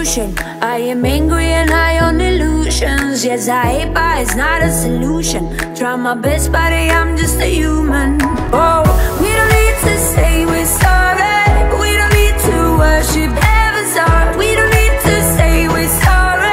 confusion. I am angry and high on illusions. Yes, I hate, but it's not a solution. Try my best, but I'm just a human. Oh, we don't need to say we're sorry. We don't need to worship heaven's heart. We don't need to say we're sorry.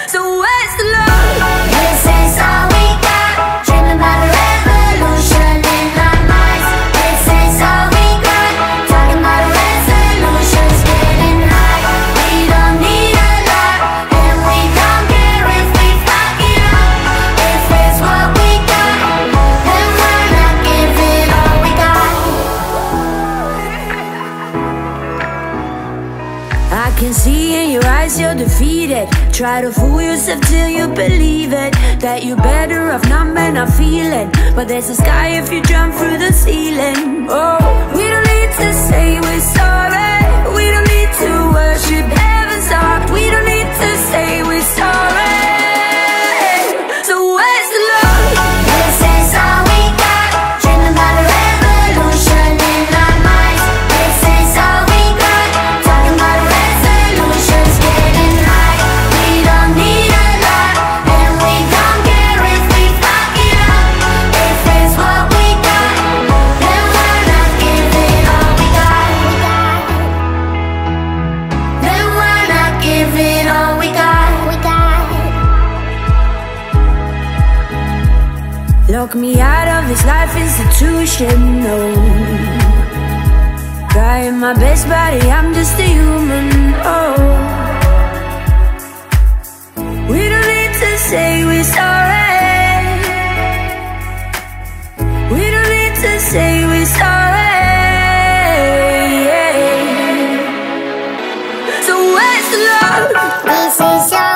So where's the love? This is all we got. Dreaming about a revolution in our minds. This is all we got. Talking about a resolutions, getting high. We don't need a lot, and we don't care if we fuck it up. If it's what we got, then we're not giving all we got. I can see in your eyes you're defeated. Try to fool yourself till you believe it, that you're better off not men are feeling. But there's a sky if you jump through the ceiling. Oh, we don't need to say we're sorry. We don't need to worship heaven's heart. We don't need to say we're sorry. So where's the love? This is all we got. Dreaming about a revolution in our minds. This is all we got. Talking about a resolutions, getting high. We don't need a lot, and we don't care if we fuck it up. If it's what we got, then we're not giving all we got. Then we're not giving all we got. Lock me out of this life institution, no. Trying my best, buddy, I'm just a human, oh. We don't need to say we're sorry. We don't need to say we're sorry. So where's the love? This is all